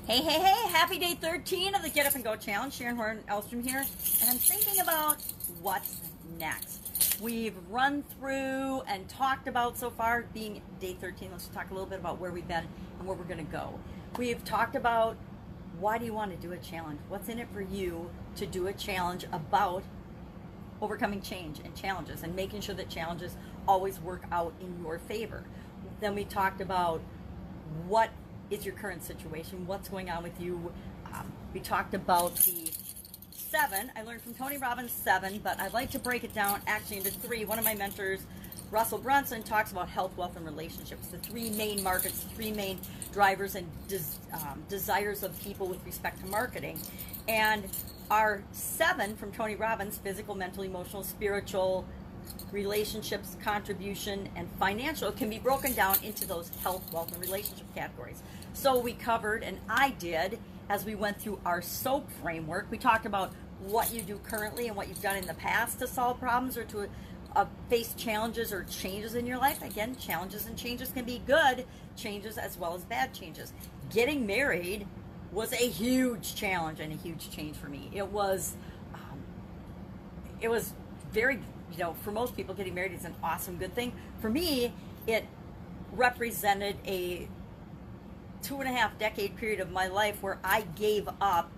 Hey, happy day 13 of the Get Up and Go Challenge. Sharon Horne-Ellstrom here, and I'm thinking about what's next. We've run through and talked about so far, being day 13, let's talk a little bit about where we've been and where we're going to go. We've talked about why do you want to do a challenge? What's in it for you to do a challenge about overcoming change and challenges and making sure that challenges always work out in your favor. Then we talked about what is your current situation, what's going on with you. We talked about the 7. I learned from Tony Robbins 7, but I'd like to break it down actually into 3. One of my mentors, Russell Brunson, talks about health, wealth, and relationships, the 3 main markets, the 3 main drivers and desires of people with respect to marketing. And our 7 from Tony Robbins, physical, mental, emotional, spiritual, relationships, contribution, and financial, can be broken down into those health, wealth, and relationship categories. So we covered, and I did, as we went through our SOAP framework, we talked about what you do currently and what you've done in the past to solve problems or to face challenges or changes in your life. Again, challenges and changes can be good changes as well as bad changes. Getting married was a huge challenge and a huge change for me. It was very, for most people, getting married is an awesome, good thing. For me, it represented a 2.5 decade period of my life where I gave up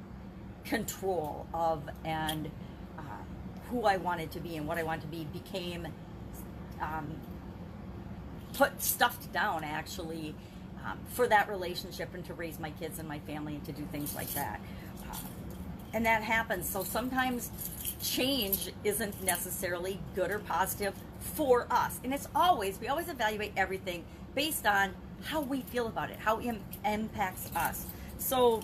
control of and who I wanted to be and what I wanted to be became stuffed down actually for that relationship and to raise my kids and my family and to do things like that. And that happens. So sometimes change isn't necessarily good or positive for us. And we always evaluate everything based on how we feel about it, how it impacts us. So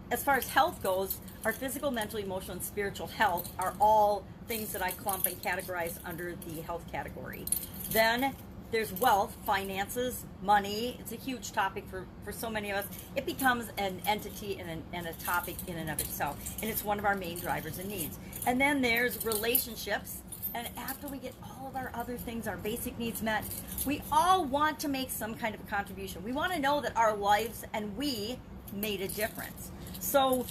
as far as health goes, our physical, mental, emotional, and spiritual health are all things that I clump and categorize under the health category. Then there's wealth, finances, money. It's a huge topic for so many of us. It becomes an entity and a topic in and of itself. And it's one of our main drivers and needs. And then there's relationships. And after we get all of our other things, our basic needs met, we all want to make some kind of a contribution. We want to know that our lives and we made a difference. So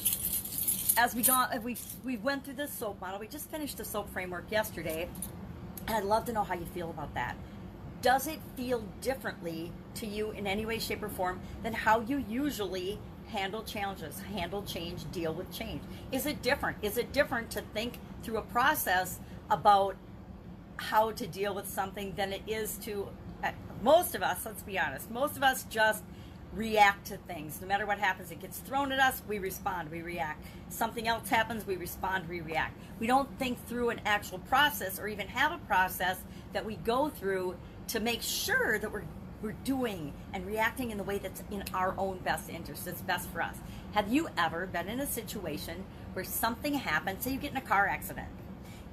as we went through this SOAP model, we just finished the SOAP framework yesterday. And I'd love to know how you feel about that. Does it feel differently to you in any way, shape, or form than how you usually handle challenges, handle change, deal with change? Is it different? Is it different to think through a process about how to deal with something than it is to, most of us, let's be honest, most of us just react to things. No matter what happens, it gets thrown at us, we respond, we react. Something else happens, we respond, we react. We don't think through an actual process or even have a process that we go through to make sure that we're doing and reacting in the way that's in our own best interest, that's best for us. Have you ever been in a situation where something happened, say you get in a car accident,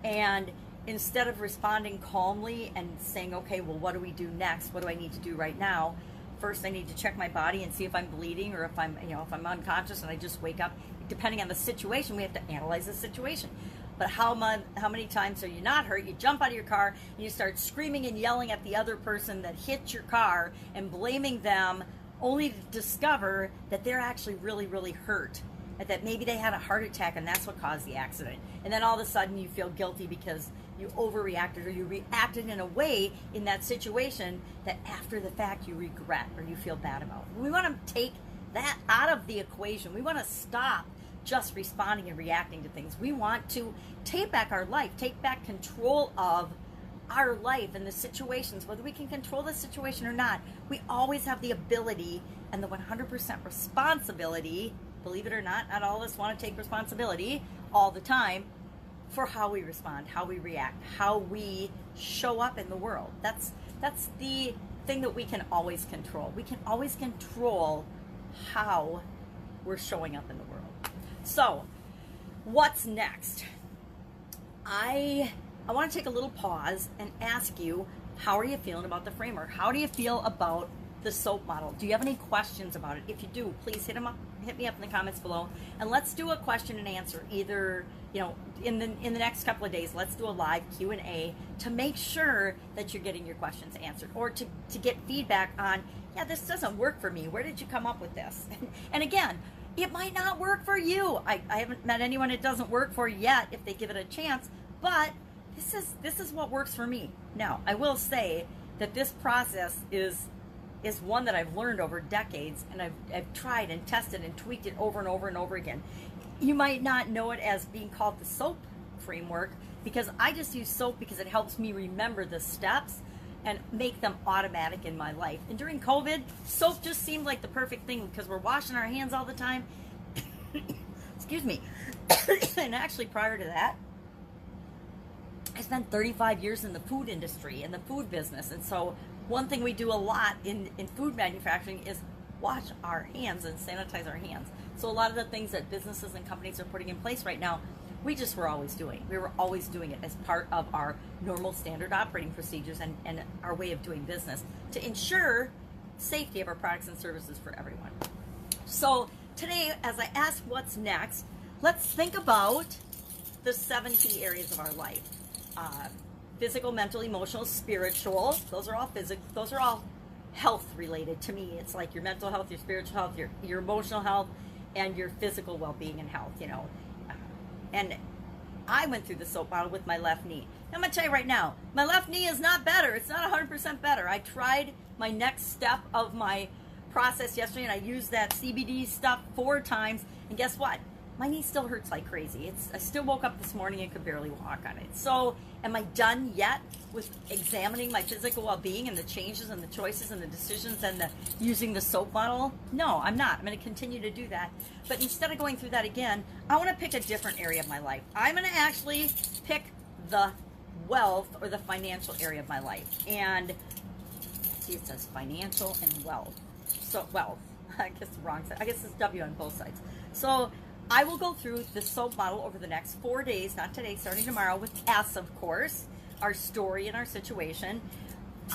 and instead of responding calmly and saying, okay, well, what do we do next? What do I need to do right now? First, I need to check my body and see if I'm bleeding or if I'm unconscious and I just wake up. Depending on the situation, we have to analyze the situation. But how many times are you not hurt? You jump out of your car and you start screaming and yelling at the other person that hit your car and blaming them only to discover that they're actually really, really hurt. And that maybe they had a heart attack and that's what caused the accident. And then all of a sudden you feel guilty because you overreacted or you reacted in a way in that situation that after the fact you regret or you feel bad about. We want to take that out of the equation. We want to stop just responding and reacting to things. We want to take back our life, take back control of our life and the situations, whether we can control the situation or not. We always have the ability and the 100% responsibility, believe it or not all of us want to take responsibility all the time for how we respond, how we react, how we show up in the world. That's the thing that we can always control. We can always control how we're showing up in the world. So, what's next? I want to take a little pause and ask you, how are you feeling about the framework? How do you feel about the soap model? Do you have any questions about it? If you do, please hit me up in the comments below, and let's do a question and answer. Either, you know, in the next couple of days, let's do a live Q&A to make sure that you're getting your questions answered, or to get feedback on, yeah, this doesn't work for me. Where did you come up with this? And again, it might not work for you. I haven't met anyone it doesn't work for yet if they give it a chance, but this is what works for me. Now, I will say that this process is one that I've learned over decades, and I've tried and tested and tweaked it over and over and over again. You might not know it as being called the SOAP framework, because I just use SOAP because it helps me remember the steps and make them automatic in my life. And during COVID, soap just seemed like the perfect thing because we're washing our hands all the time. Excuse me. And actually, prior to that, I spent 35 years in the food industry, in the food business. And so one thing we do a lot in food manufacturing is wash our hands and sanitize our hands. So a lot of the things that businesses and companies are putting in place right now, we just were always doing. We were always doing it as part of our normal standard operating procedures and our way of doing business to ensure safety of our products and services for everyone. So today, as I ask what's next, let's think about the 7 key areas of our life. Physical, mental, emotional, spiritual. Those are all those are all health related to me. It's like your mental health, your spiritual health, your emotional health, and your physical well-being and health, you know. And I went through the soap bottle with my left knee. I'm going to tell you right now, my left knee is not better. It's not 100% better. I tried my next step of my process yesterday, and I used that CBD stuff 4 times, and guess what? My knee still hurts like crazy. I still woke up this morning and could barely walk on it. So am I done yet with examining my physical well-being and the changes and the choices and the decisions and using the soap bottle? No, I'm not. I'm going to continue to do that. But instead of going through that again, I want to pick a different area of my life. I'm going to actually pick the wealth or the financial area of my life. And see, it says financial and wealth. So wealth. I guess the wrong side. I guess it's W on both sides. So I will go through the soap bottle over the next 4 days, not today, starting tomorrow, with S, of course, our story and our situation.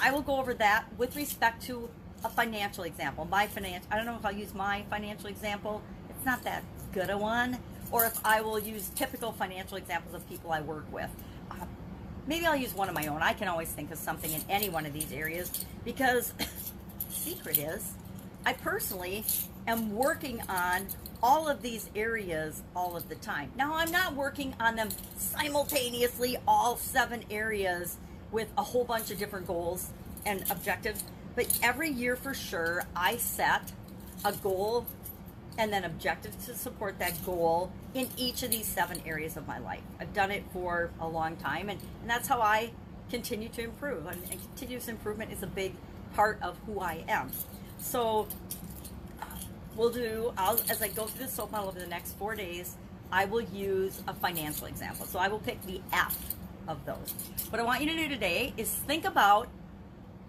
I will go over that with respect to a financial example. I don't know if I'll use my financial example. It's not that good a one. Or if I will use typical financial examples of people I work with. Maybe I'll use one of my own. I can always think of something in any one of these areas, because the secret is I personally am working on all of these areas all of the time. Now, I'm not working on them simultaneously, all 7 areas, with a whole bunch of different goals and objectives, but every year for sure, I set a goal and then objectives to support that goal in each of these 7 areas of my life. I've done it for a long time, and that's how I continue to improve. And continuous improvement is a big part of who I am. So as I go through the soap bottle over the next 4 days, I will use a financial example. So I will pick the F of those. What I want you to do today is think about,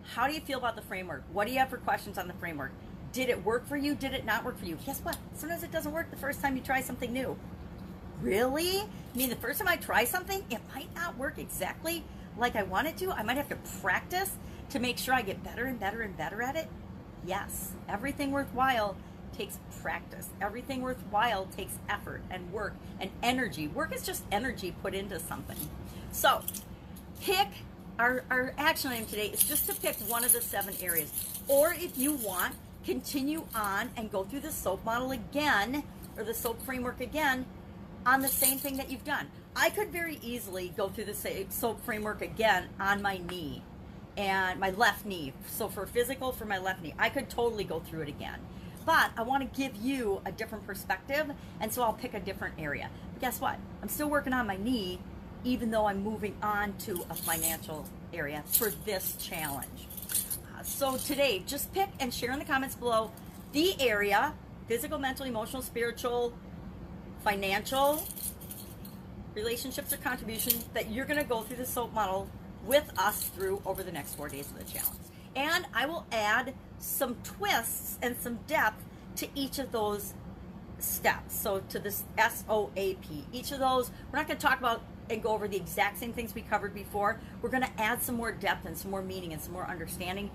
how do you feel about the framework? What do you have for questions on the framework? Did it work for you? Did it not work for you? Guess what? Sometimes it doesn't work the first time you try something new. Really? I mean, the first time I try something, it might not work exactly like I want it to. I might have to practice to make sure I get better and better and better at it. Yes, everything worthwhile takes practice. Everything worthwhile takes effort and work and energy. Work is just energy put into something. So pick, our action item today is just to pick one of the 7 areas. Or if you want, continue on and go through the soap model again, or the soap framework again, on the same thing that you've done. I could very easily go through the soap framework again on my knee, and my left knee. So for physical, for my left knee, I could totally go through it again. But I want to give you a different perspective, and so I'll pick a different area. But guess what? I'm still working on my knee, even though I'm moving on to a financial area for this challenge. So today, just pick and share in the comments below the area, physical, mental, emotional, spiritual, financial, relationships or contributions, that you're going to go through the soap model with us through over the next 4 days of the challenge. And I will add some twists and some depth to each of those steps. So to this SOAP, each of those, we're not going to talk about and go over the exact same things we covered before. We're going to add some more depth and some more meaning and some more understanding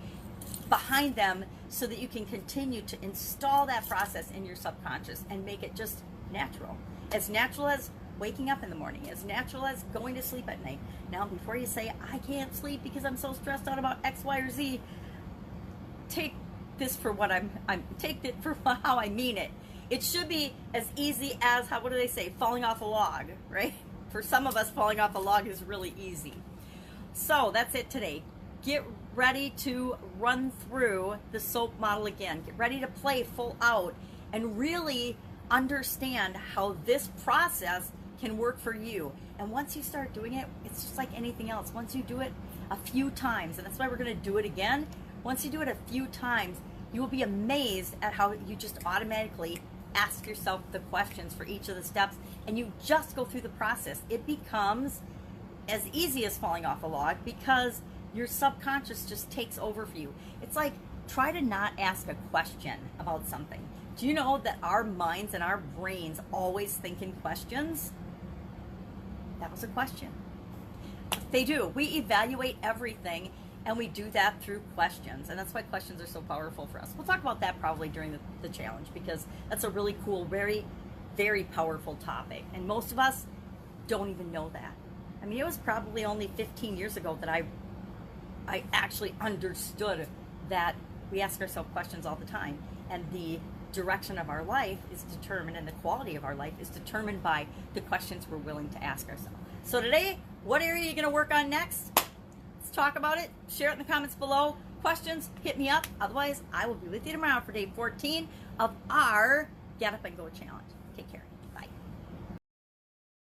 behind them so that you can continue to install that process in your subconscious and make it just natural. As natural as waking up in the morning, as natural as going to sleep at night. Now, before you say, I can't sleep because I'm so stressed out about X, Y, or Z, take this for what take it for how I mean it. It should be as easy as, what do they say, falling off a log, right? For some of us, falling off a log is really easy. So that's it today. Get ready to run through the SOAP model again. Get ready to play full out and really understand how this process can work for you. And once you start doing it, it's just like anything else. Once you do it a few times, and that's why we're going to do it again. Once you do it a few times, you will be amazed at how you just automatically ask yourself the questions for each of the steps, and you just go through the process. It becomes as easy as falling off a log because your subconscious just takes over for you. It's like, try to not ask a question about something. Do you know that our minds and our brains always think in questions? That was a question. They do. We evaluate everything, and we do that through questions. And that's why questions are so powerful for us. We'll talk about that probably during the challenge, because that's a really cool, very, very powerful topic. And most of us don't even know that. I mean, it was probably only 15 years ago that I actually understood that we ask ourselves questions all the time. And the direction of our life is determined, and the quality of our life is determined by the questions we're willing to ask ourselves. So today, what area are you going to work on next? Let's talk about it. Share it in the comments below. Questions, hit me up. Otherwise, I will be with you tomorrow for day 14 of our Get Up and Go Challenge. Take care.